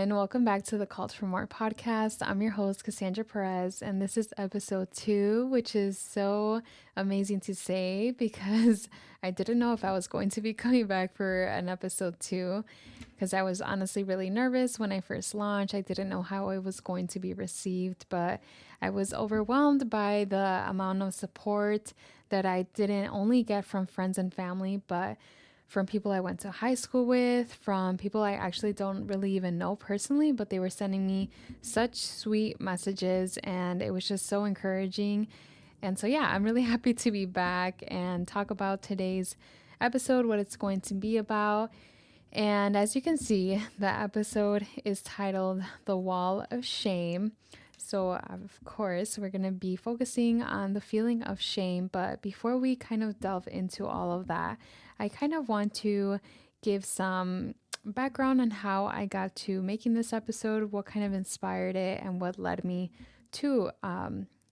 everyone. Welcome back to the Cult for More podcast. I'm your host, Cassandra Perez, and this is episode 2, which is so amazing to say because I didn't know if I was going to be coming back for an episode 2 because I was honestly really nervous when I first launched. I didn't know how it was going to be received, but I was overwhelmed by the amount of support that I didn't only get from friends and family, but from people I went to high school with, from people I actually don't really even know personally, but they were sending me such sweet messages and it was just so encouraging. And so, yeah, I'm really happy to be back and talk about today's episode, what it's going to be about. And as you can see, the episode is titled The Wall of Shame. So, of course, we're going to be focusing on the feeling of shame. But before we kind of delve into all of that, I kind of want to give some background on how I got to making this episode, what kind of inspired it, and what led me to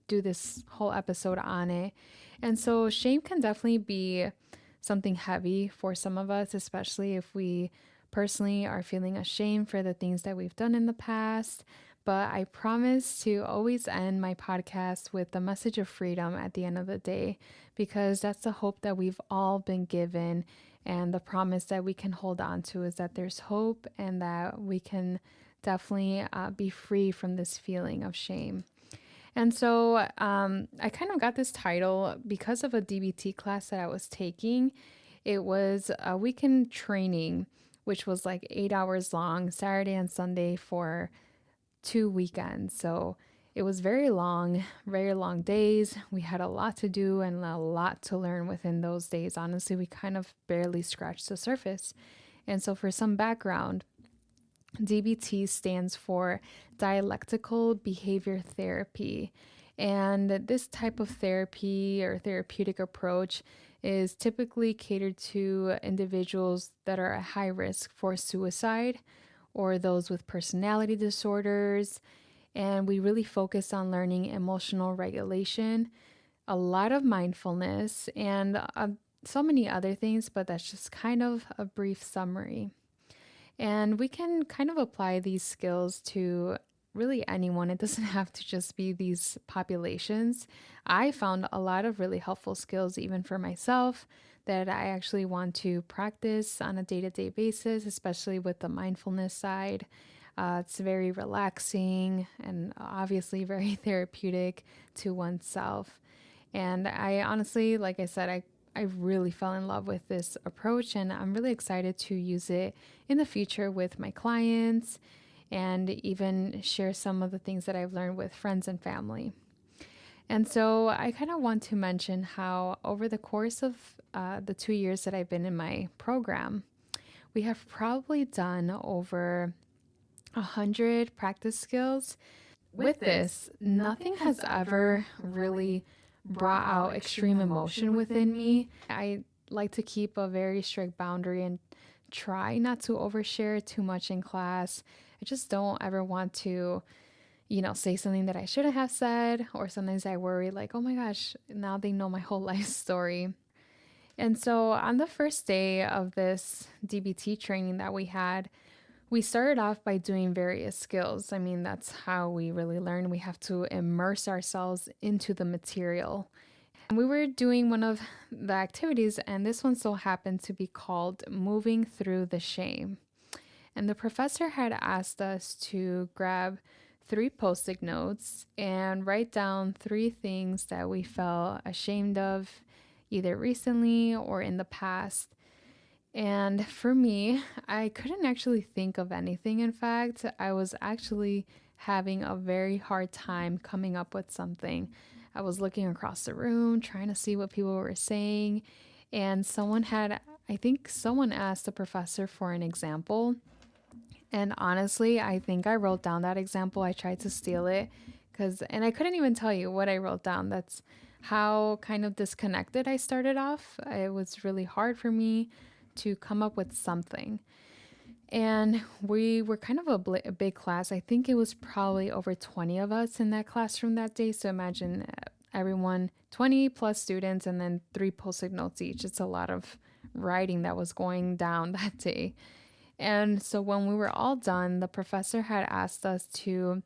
do this whole episode on it. And so, shame can definitely be something heavy for some of us, especially if we personally are feeling ashamed for the things that we've done in the past. But I promise to always end my podcast with the message of freedom at the end of the day, because that's the hope that we've all been given. And the promise that we can hold on to is that there's hope and that we can definitely be free from this feeling of shame. And so I kind of got this title because of a DBT class that I was taking. It was a weekend training, which was like 8 hours long, Saturday and Sunday for 2 weekends. So it was very long days. We had a lot to do and a lot to learn within those days. Honestly, we kind of barely scratched the surface. And so for some background, DBT stands for dialectical behavior therapy. And this type of therapy or therapeutic approach is typically catered to individuals that are at high risk for suicide or those with personality disorders. And we really focus on learning emotional regulation, a lot of mindfulness, and so many other things, but that's just kind of a brief summary. And we can kind of apply these skills to really anyone. It doesn't have to just be these populations. I found a lot of really helpful skills, even for myself, that I actually want to practice on a day-to-day basis, especially with the mindfulness side. It's very relaxing and obviously very therapeutic to oneself. And I honestly, like I said, I really fell in love with this approach, and I'm really excited to use it in the future with my clients and even share some of the things that I've learned with friends and family. And so I kind of want to mention how over the course of the 2 years that I've been in my program, we have probably done over 100 practice skills. With this, nothing has ever really brought out extreme emotion within me. I like to keep a very strict boundary and try not to overshare too much in class. I just don't ever want to, say something that I shouldn't have said, or sometimes I worry like, oh my gosh, now they know my whole life story. And so on the first day of this DBT training that we started off by doing various skills. I mean, that's how we really learn. We have to immerse ourselves into the material. And we were doing one of the activities, and this one so happened to be called Moving Through the Shame. And the professor had asked us to grab 3 post-it notes and write down 3 things that we felt ashamed of, either recently or in the past. And for me, I couldn't actually think of anything. In fact, I was actually having a very hard time coming up with something. I was looking across the room, trying to see what people were saying. And I think someone asked the professor for an example. And honestly, I think I wrote down that example. I tried to steal it and I couldn't even tell you what I wrote down. That's how kind of disconnected I started off. It was really hard for me to come up with something. And we were kind of a big class. I think it was probably over 20 of us in that classroom that day. So imagine everyone, 20 plus students, and then 3 post-it notes each. It's a lot of writing that was going down that day. And so when we were all done, the professor had asked us to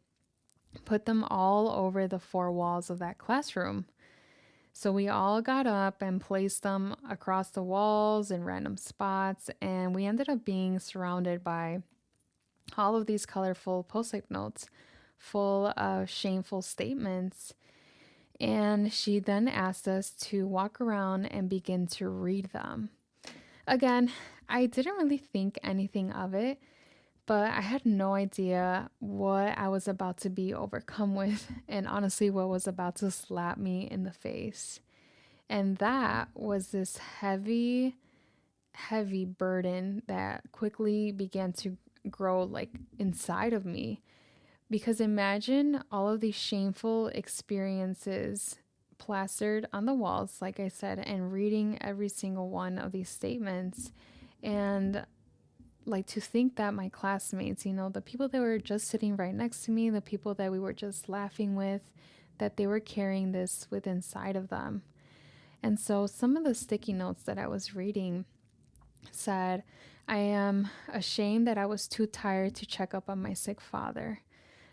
put them all over the four walls of that classroom. So we all got up and placed them across the walls in random spots, and we ended up being surrounded by all of these colorful post-it notes full of shameful statements. And she then asked us to walk around and begin to read them. Again, I didn't really think anything of it, but I had no idea what I was about to be overcome with, and honestly, what was about to slap me in the face. And that was this heavy, heavy burden that quickly began to grow like inside of me. Because imagine all of these shameful experiences plastered on the walls, like I said, and reading every single one of these statements. And like to think that my classmates, the people that were just sitting right next to me, the people that we were just laughing with, that they were carrying this with inside of them. And so some of the sticky notes that I was reading said, I am ashamed that I was too tired to check up on my sick father.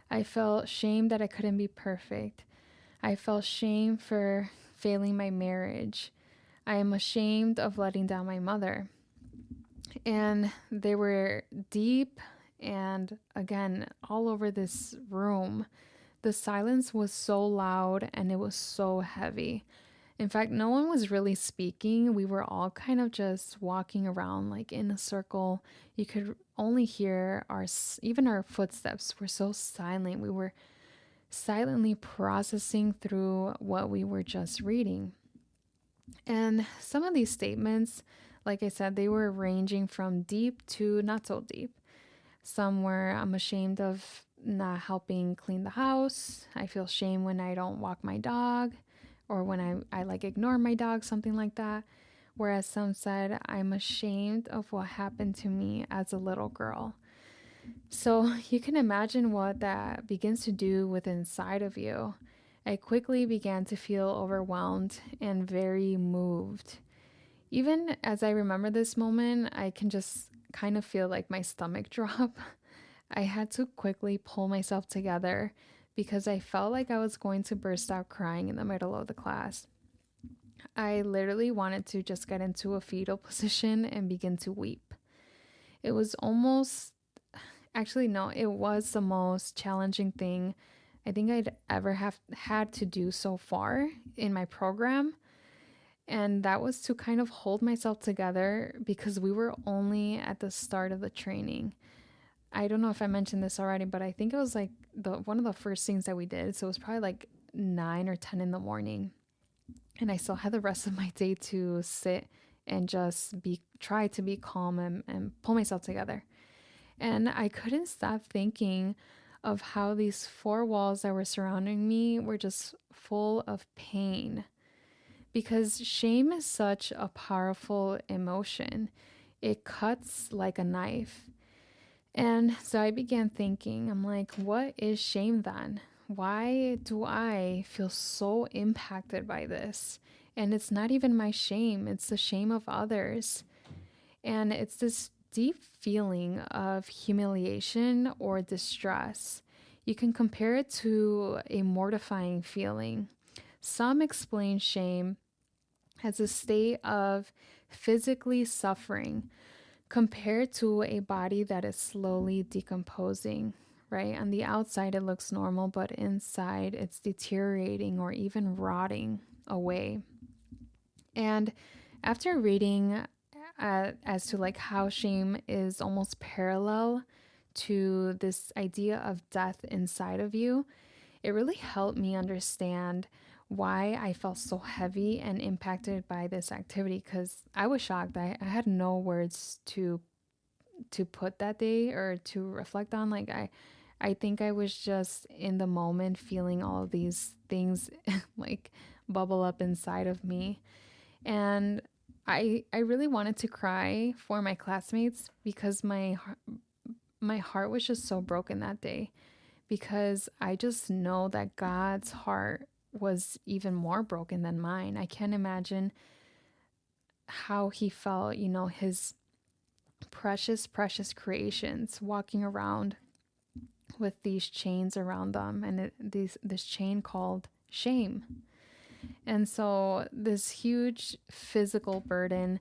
I felt shame that I couldn't be perfect. I felt shame for failing my marriage. I am ashamed of letting down my mother. And they were deep and, again, all over this room. The silence was so loud and it was so heavy. In fact, no one was really speaking. We were all kind of just walking around like in a circle. You could only hear even our footsteps were so silent. We were silently processing through what we were just reading. And some of these statements, like I said, they were ranging from deep to not so deep. Some were, I'm ashamed of not helping clean the house. I feel shame when I don't walk my dog, or when I like ignore my dog, something like that. Whereas some said, I'm ashamed of what happened to me as a little girl. So you can imagine what that begins to do with inside of you. I quickly began to feel overwhelmed and very moved. Even as I remember this moment, I can just kind of feel like my stomach drop. I had to quickly pull myself together because I felt like I was going to burst out crying in the middle of the class. I literally wanted to just get into a fetal position and begin to weep. It was almost, actually, no, it was the most challenging thing I think I'd ever have had to do so far in my program. And that was to kind of hold myself together because we were only at the start of the training. I don't know if I mentioned this already, but I think it was like one of the first things that we did. So it was probably like 9 or 10 in the morning. And I still had the rest of my day to sit and just try to be calm and pull myself together. And I couldn't stop thinking of how these four walls that were surrounding me were just full of pain. Because shame is such a powerful emotion. It cuts like a knife. And so I began thinking, I'm like, what is shame then? Why do I feel so impacted by this? And it's not even my shame, it's the shame of others. And it's this deep feeling of humiliation or distress. You can compare it to a mortifying feeling. Some explain shame as a state of physically suffering compared to a body that is slowly decomposing, right? On the outside, it looks normal, but inside, it's deteriorating or even rotting away. And after reading as to like how shame is almost parallel to this idea of death inside of you, it really helped me understand why I felt so heavy and impacted by this activity, because I was shocked. I had no words to put that day or to reflect on. Like I think I was just in the moment feeling all of these things like bubble up inside of me. And I really wanted to cry for my classmates because my heart was just so broken that day, because I just know that God's heart was even more broken than mine. I can't imagine how he felt, his precious, precious creations walking around with these chains around them, and this chain called shame. And so this huge physical burden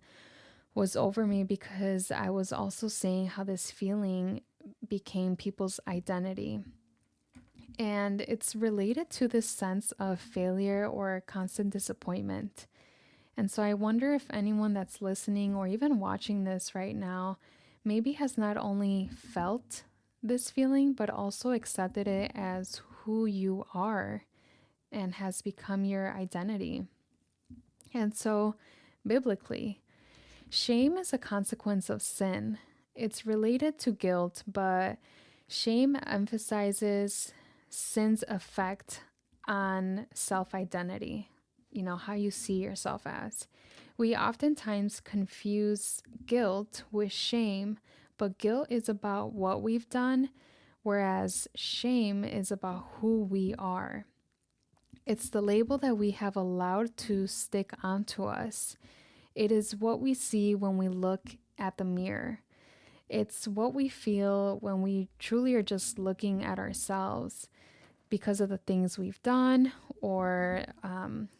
was over me because I was also seeing how this feeling became people's identity. And it's related to this sense of failure or constant disappointment. And so I wonder if anyone that's listening or even watching this right now maybe has not only felt this feeling, but also accepted it as who you are and has become your identity. And so, biblically, shame is a consequence of sin. It's related to guilt, but shame emphasizes sin's effect on self identity, how you see yourself as. We oftentimes confuse guilt with shame, but guilt is about what we've done, whereas shame is about who we are. It's the label that we have allowed to stick onto us. It is what we see when we look at the mirror. It's what we feel when we truly are just looking at ourselves because of the things we've done or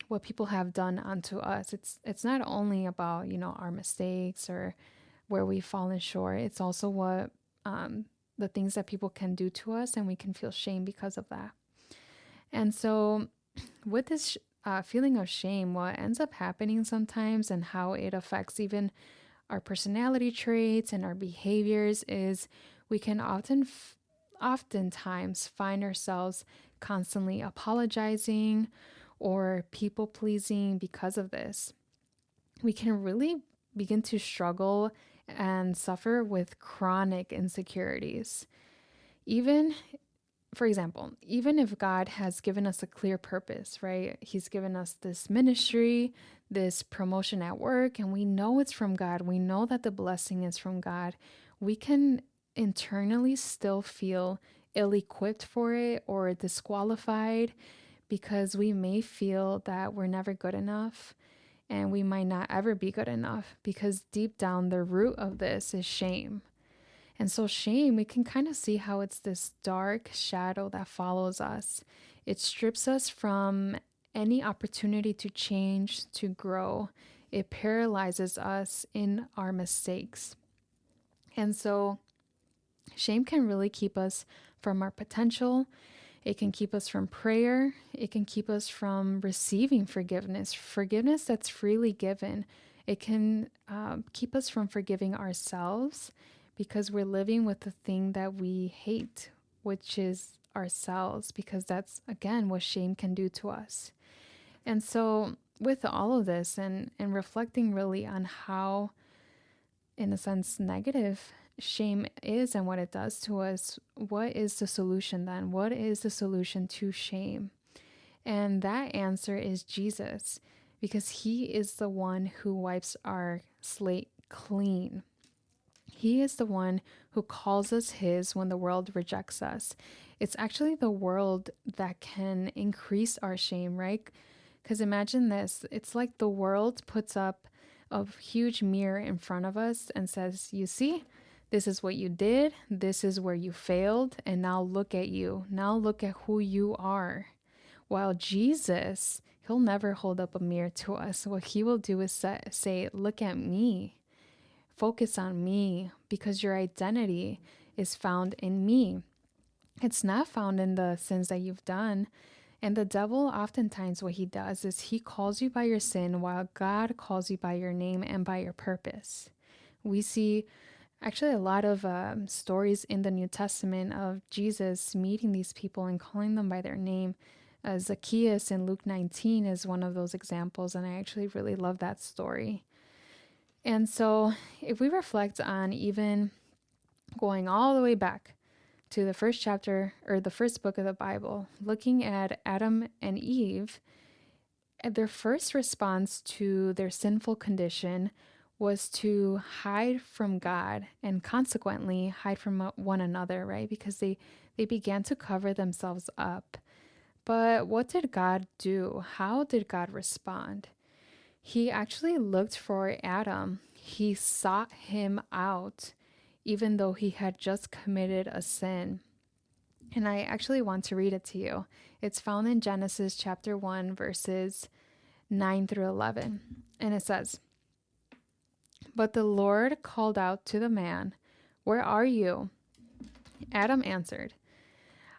what people have done unto us. It's not only about our mistakes or where we've fallen short. It's also what the things that people can do to us, and we can feel shame because of that. And so, with this feeling of shame, what ends up happening sometimes and how it affects even our personality traits and our behaviors is we can oftentimes find ourselves constantly apologizing or people pleasing because of this. We can really begin to struggle and suffer with chronic insecurities. Even, for example, even if God has given us a clear purpose, right? He's given us this ministry, this promotion at work, and we know it's from God. We know that the blessing is from God. We can internally still feel ill-equipped for it or disqualified because we may feel that we're never good enough and we might not ever be good enough because deep down the root of this is shame. And so shame, we can kind of see how it's this dark shadow that follows us. It strips us from any opportunity to change, to grow. It paralyzes us in our mistakes. And so shame can really keep us from our potential. It can keep us from prayer. It can keep us from receiving forgiveness that's freely given. It can keep us from forgiving ourselves because we're living with the thing that we hate, which is ourselves, because that's, again, what shame can do to us. And so with all of this and reflecting really on how, in a sense, negative shame is and what it does to us, what is the solution then? What is the solution to shame? And that answer is Jesus, because he is the one who wipes our slate clean. He is the one who calls us his when the world rejects us. It's actually the world that can increase our shame, right? Because imagine this, it's like the world puts up a huge mirror in front of us and says, you see, this is what you did, this is where you failed, and now look at you. Now look at who you are. While Jesus, he'll never hold up a mirror to us. What he will do is say, look at me. Focus on me, because your identity is found in me. It's not found in the sins that you've done. And the devil, oftentimes what he does is he calls you by your sin while God calls you by your name and by your purpose. We see actually a lot of stories in the New Testament of Jesus meeting these people and calling them by their name. Zacchaeus in Luke 19 is one of those examples, and I actually really love that story. And so if we reflect on even going all the way back to the first chapter or the first book of the Bible, looking at Adam and Eve, their first response to their sinful condition was to hide from God and consequently hide from one another, right? Because they began to cover themselves up. But what did God do? How did God respond? He actually looked for Adam. He sought him out, even though he had just committed a sin. And I actually want to read it to you. It's found in Genesis chapter 1, verses 9 through 11. And it says, "But the Lord called out to the man, 'Where are you?' Adam answered,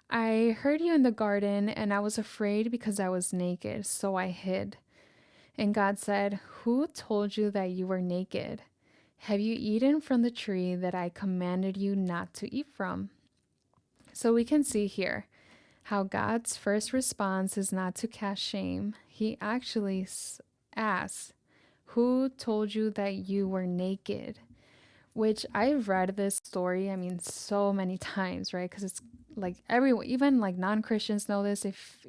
'I heard you in the garden, and I was afraid because I was naked, so I hid.' And God said, 'Who told you that you were naked? Have you eaten from the tree that I commanded you not to eat from?'" So we can see here how God's first response is not to cast shame. He actually asks, "Who told you that you were naked?" Which I've read this story, I mean, so many times, right? Because it's like everyone, even like non-Christians know this. If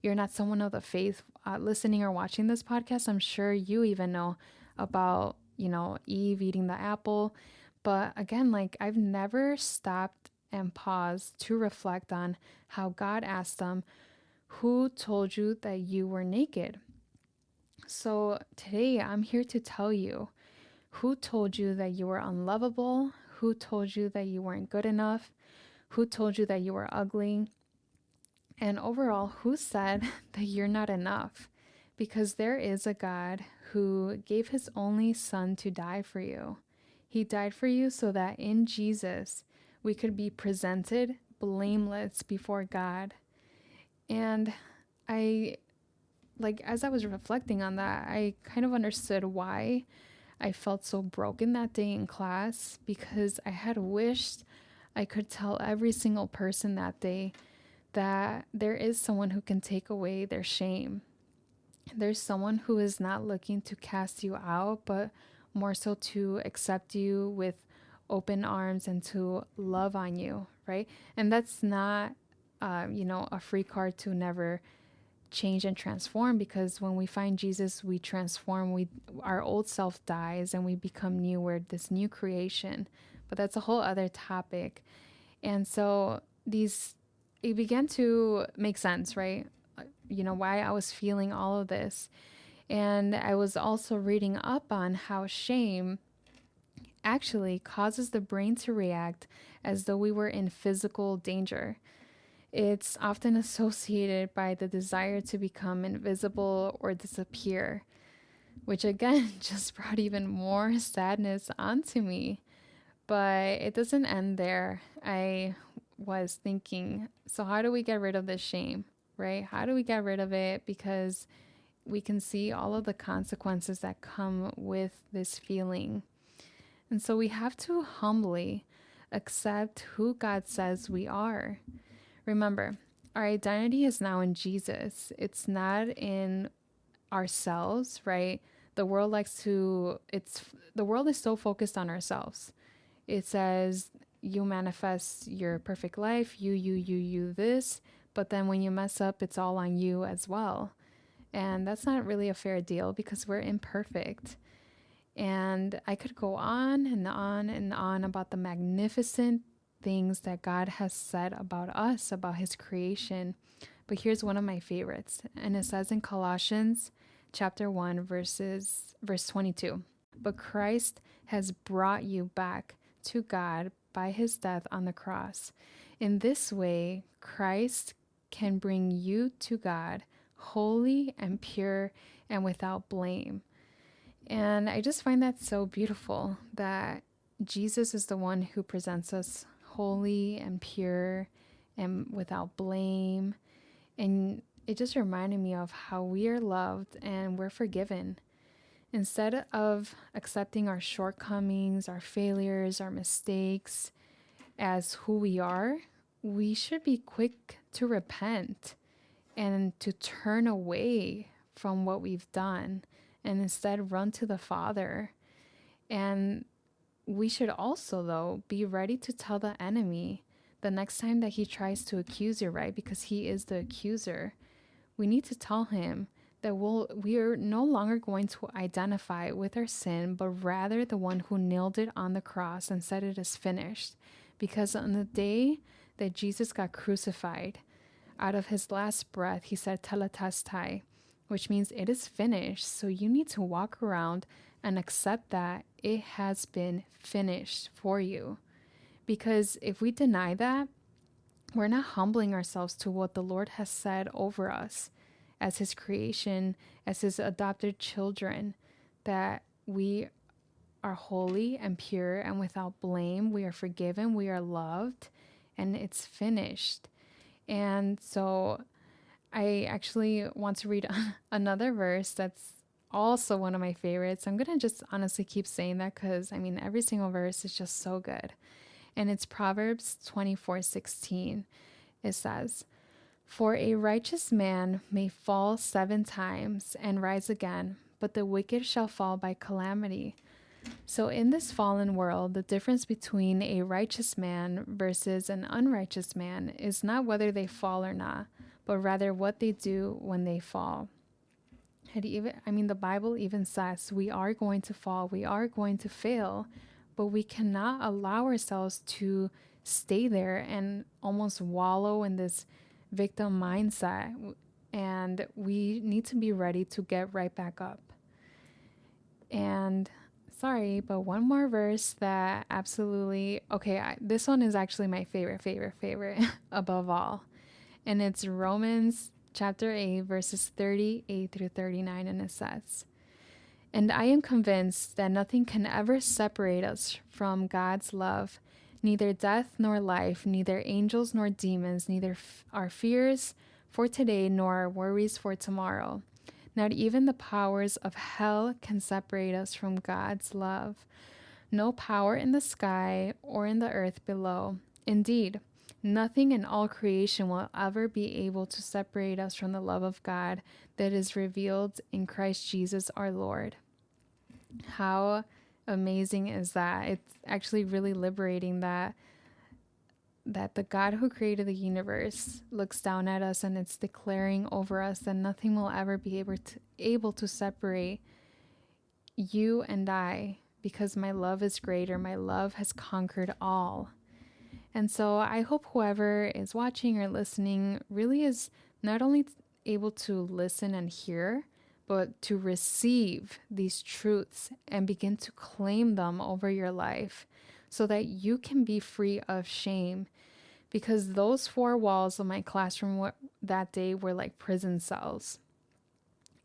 you're not someone of the faith listening or watching this podcast, I'm sure you even know about, Eve eating the apple. But again, like I've never stopped and paused to reflect on how God asked them, "Who told you that you were naked?" So today I'm here to tell you, who told you that you were unlovable? Who told you that you weren't good enough? Who told you that you were ugly? And overall, who said that you're not enough? Because there is a God who gave his only son to die for you. He died for you so that in Jesus we could be presented blameless before God. And I, like, as I was reflecting on that, I kind of understood why I felt so broken that day in class, because I had wished I could tell every single person that day that there is someone who can take away their shame. There's someone who is not looking to cast you out, but more so to accept you with open arms and to love on you, right? And that's not, a free card to never change and transform, because when we find Jesus, we transform. Our old self dies and we become new. We're this new creation. But that's a whole other topic. And so it began to make sense, right? Why I was feeling all of this. And I was also reading up on how shame actually causes the brain to react as though we were in physical danger. It's often associated by the desire to become invisible or disappear, which again just brought even more sadness onto me. But it doesn't end there. I was thinking, so how do we get rid of this shame, right? How do we get rid of it? Because we can see all of the consequences that come with this feeling. And so we have to humbly accept who God says we are. Remember, our identity is now in Jesus. It's not in ourselves, right? The world the world is so focused on ourselves. It says you manifest your perfect life, you this, but then when you mess up, it's all on you as well. And that's not really a fair deal because we're imperfect. And I could go on and on and on about the magnificent things that God has said about us, about his creation. But here's one of my favorites. And it says in Colossians chapter 1, verse 22, "But Christ has brought you back to God by his death on the cross. In this way, Christ can bring you to God holy and pure and without blame." And I just find that so beautiful that Jesus is the one who presents us holy and pure and without blame. And it just reminded me of how we are loved and we're forgiven. Instead of accepting our shortcomings, our failures, our mistakes as who we are, we should be quick to repent and to turn away from what we've done and instead run to the Father. And we should also, though, be ready to tell the enemy the next time that he tries to accuse you, right? Because he is the accuser. We need to tell him that we are no longer going to identify with our sin, but rather the one who nailed it on the cross and said it is finished. Because on the day that Jesus got crucified, out of his last breath, he said, "Tetelestai," which means it is finished. So you need to walk around and accept that it has been finished for you. Because if we deny that, we're not humbling ourselves to what the Lord has said over us as His creation, as His adopted children, that we are holy and pure and without blame. We are forgiven, we are loved, and it's finished. And so I actually want to read another verse that's also one of my favorites. I'm going to just honestly keep saying that because I mean, every single verse is just so good. And it's Proverbs 24:16. It says, "For a righteous man may fall 7 times and rise again, but the wicked shall fall by calamity." So, in this fallen world, the difference between a righteous man versus an unrighteous man is not whether they fall or not, but rather what they do when they fall. The Bible even says we are going to fall, we are going to fail, but we cannot allow ourselves to stay there and almost wallow in this victim mindset. And we need to be ready to get right back up. And sorry, but one more verse that absolutely, okay, this one is actually my favorite above all. And it's Romans chapter 8, verses 38 through 39. And it says, "And I am convinced that nothing can ever separate us from God's love, neither death nor life, neither angels nor demons, neither our fears for today nor our worries for tomorrow. Not even the powers of hell can separate us from God's love. No power in the sky or in the earth below. Indeed, nothing in all creation will ever be able to separate us from the love of God that is revealed in Christ Jesus our Lord." How amazing is that? It's actually really liberating that the God who created the universe looks down at us and it's declaring over us that nothing will ever be able to separate you and I, because my love is greater. My love has conquered all. And so I hope whoever is watching or listening really is not only able to listen and hear, but to receive these truths and begin to claim them over your life so that you can be free of shame. Because those 4 walls of my classroom that day were like prison cells.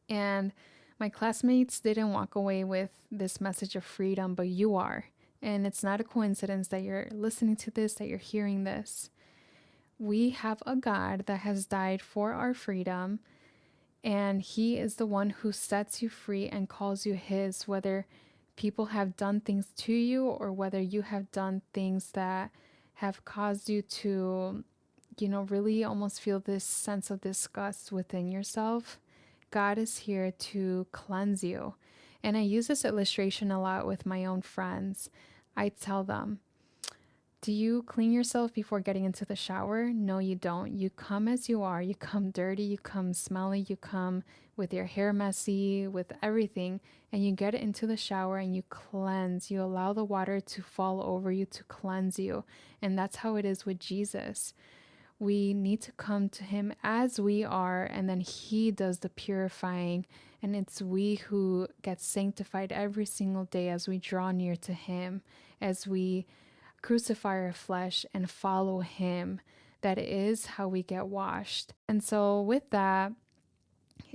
And my classmates didn't walk away with this message of freedom, but you are. And it's not a coincidence that you're listening to this, that you're hearing this. We have a God that has died for our freedom, and He is the one who sets you free and calls you His, whether people have done things to you or whether you have done things that have caused you to, really almost feel this sense of disgust within yourself. God is here to cleanse you. And I use this illustration a lot with my own friends. I tell them, "Do you clean yourself before getting into the shower?" No, you don't. You come as you are. You come dirty, you come smelly, you come with your hair messy, with everything, and you get into the shower and you cleanse. You allow the water to fall over you to cleanse you. And that's how it is with Jesus. We need to come to Him as we are, and then He does the purifying. And it's we who get sanctified every single day as we draw near to Him, as we crucify our flesh and follow Him. That is how we get washed. And so with that,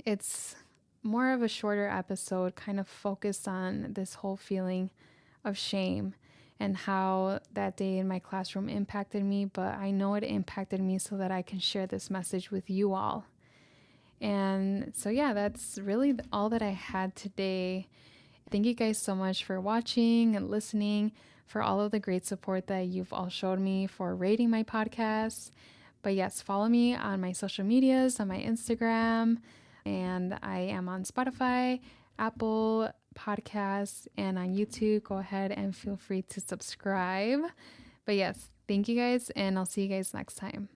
it's more of a shorter episode, kind of focused on this whole feeling of shame and how that day in my classroom impacted me. But I know it impacted me so that I can share this message with you all. And so, yeah, that's really all that I had today. Thank you guys so much for watching and listening, for all of the great support that you've all showed me, for rating my podcast. But yes, follow me on my social medias, on my Instagram, and I am on Spotify, Apple Podcasts, and on YouTube. Go ahead and feel free to subscribe. But yes, thank you guys, and I'll see you guys next time.